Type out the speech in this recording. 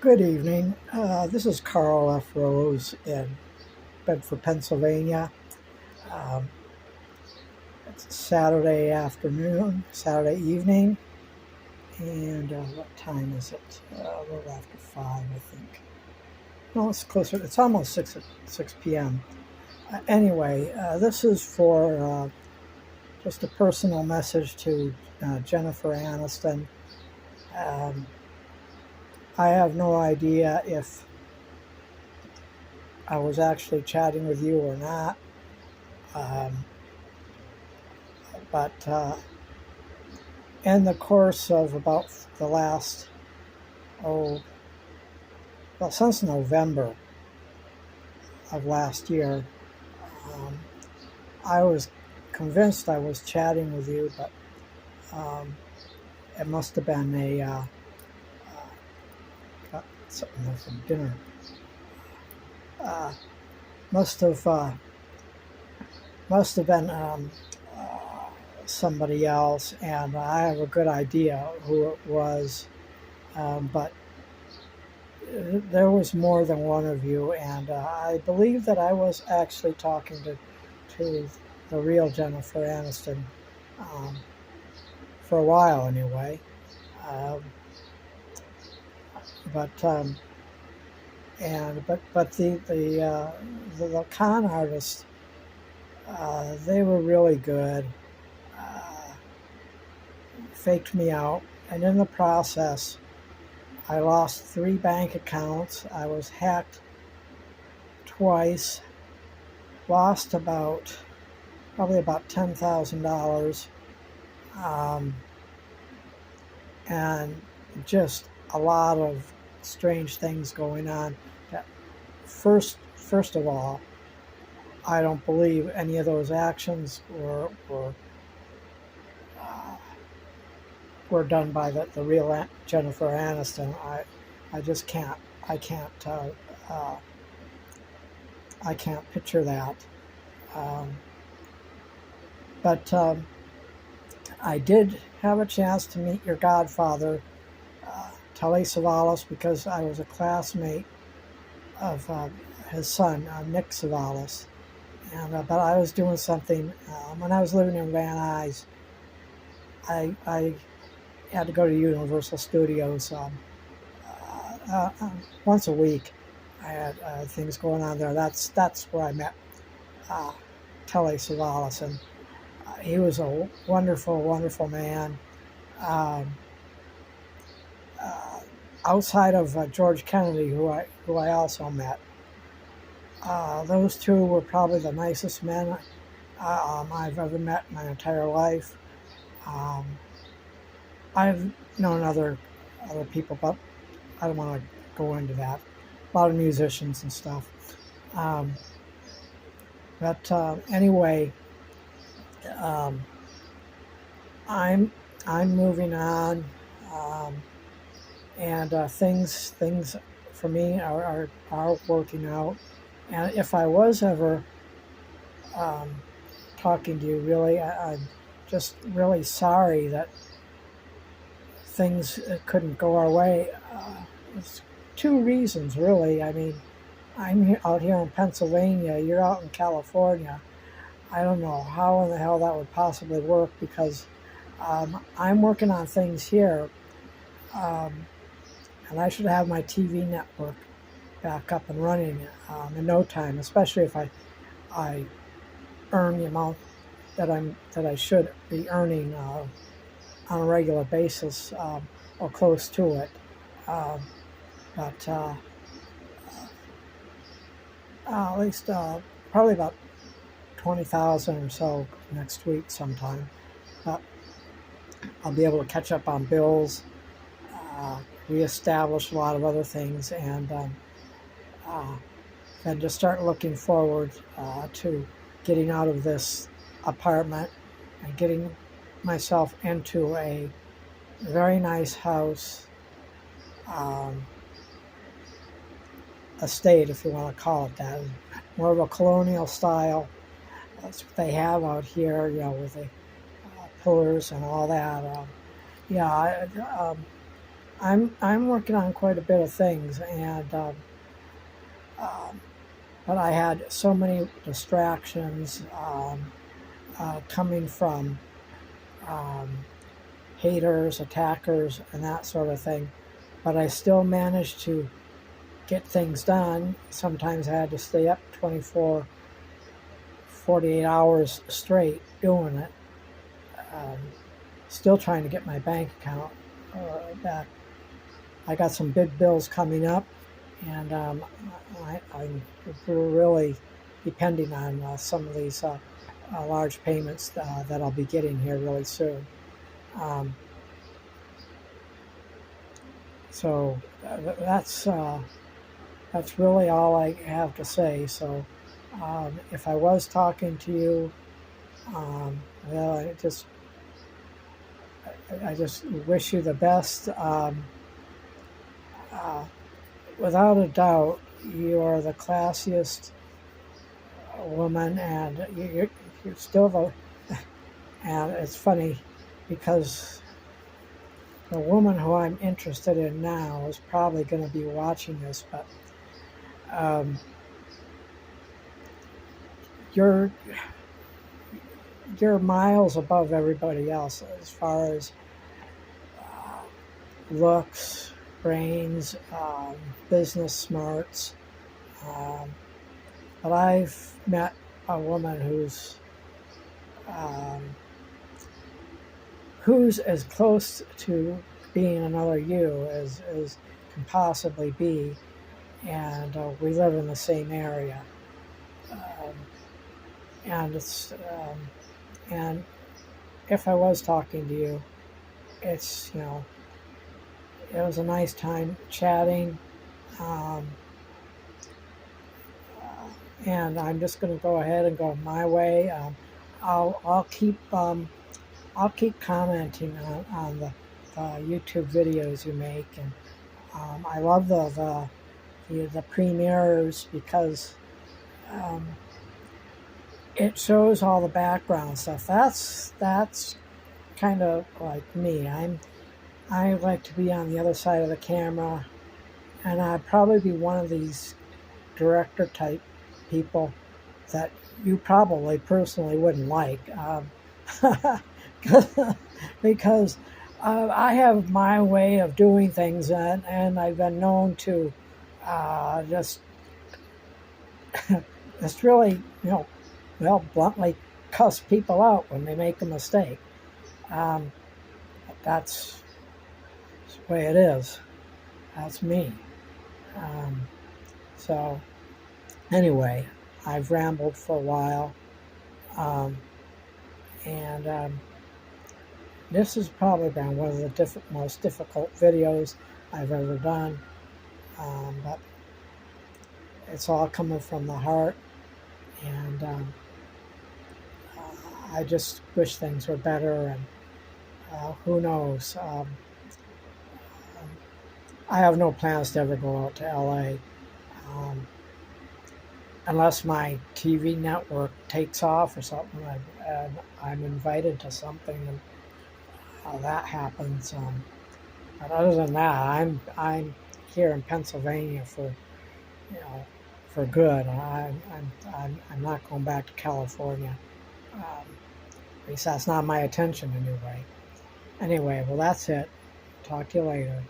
Good evening. This is Carl F. Rose in Bedford, Pennsylvania. Um, it's Saturday afternoon, Saturday evening, and what time is it? A little after 5, I think. No, it's closer. It's almost 6 p.m. Anyway, this is for just a personal message to Jennifer Aniston. Um, I have no idea if I was actually chatting with you or not. Um, but in the course of about the last, since November of last year, um, I was convinced I was chatting with you, but it must have been got something there from dinner. Must have been somebody else, and I have a good idea who it was, but there was more than one of you, and I believe that I was actually talking to the real Jennifer Aniston for a while anyway. But the con artists, they were really good. Faked me out, and in the process, I lost 3 bank accounts. I was hacked twice. Lost probably about $10,000, and just a lot of strange things going on. First of all, I don't believe any of those actions were done by the real Jennifer Aniston. I just can't. I can't picture that. But I did have a chance to meet your godfather, Telly Savalas, because I was a classmate of his son, Nick Savalas. And but I was doing something when I was living in Van Nuys. I had to go to Universal Studios once a week. I had things going on there. That's where I met Telly Savalas, and he was a wonderful, wonderful man. Outside of George Kennedy, who I also met, those two were probably the nicest men I've ever met in my entire life. I've known other people, but I don't want to go into that. A lot of musicians and stuff. But anyway, I'm moving on, and things for me are working out. And if I was ever talking to you, really, I'm just really sorry that things couldn't go our way. It's 2 reasons, really. I mean, I'm out here in Pennsylvania, you're out in California. I don't know how in the hell that would possibly work, because I'm working on things here, and I should have my TV network back up and running in no time, especially if I earn the amount that I should be earning on a regular basis, or close to it. But at least probably about 20,000 or so next week sometime. But I'll be able to catch up on bills, reestablish a lot of other things, and then just start looking forward to getting out of this apartment and getting myself into a very nice house, estate, if you want to call it that. More of a colonial style. That's what they have out here, with the pillars and all that. I'm working on quite a bit of things, and but I had so many distractions coming from um, haters, attackers, and that sort of thing. But I still managed to get things done. Sometimes I had to stay up 24, 48 hours straight doing it. Um, Still trying to get my bank account back. I got some big bills coming up, and I'm really depending on some of these large payments that I'll be getting here really soon. Um, so that's really all I have to say. So if I was talking to you, well, I just wish you the best. Uh, Without a doubt, you are the classiest woman, and you're still the. And it's funny because the woman who I'm interested in now is probably going to be watching this, but um, you're you're miles above everybody else as far as looks, brains, business smarts. Um, but I've met a woman um, who's as close to being another you as can possibly be, and we live in the same area. Um, and it's and if I was talking to you, it's it was a nice time chatting. Um, and I'm just going to go ahead and go my way. I'll keep commenting on the YouTube videos you make, and I love the premieres because um, it shows all the background stuff. That's kind of like me. I like to be on the other side of the camera, and I'd probably be one of these director type people that you probably personally wouldn't like, because I have my way of doing things, and I've been known to just really, well, bluntly cuss people out when they make a mistake. Um, that's the way it is. That's me. Um, so anyway, I've rambled for a while, um, and this has probably been one of the most difficult videos I've ever done, but it's all coming from the heart, and I just wish things were better, and who knows. I have no plans to ever go out to LA. Unless my TV network takes off or something, and I'm invited to something, and that happens. But other than that, I'm here in Pennsylvania for for good. I'm not going back to California. At least that's not my intention anyway. Anyway, well, that's it. Talk to you later.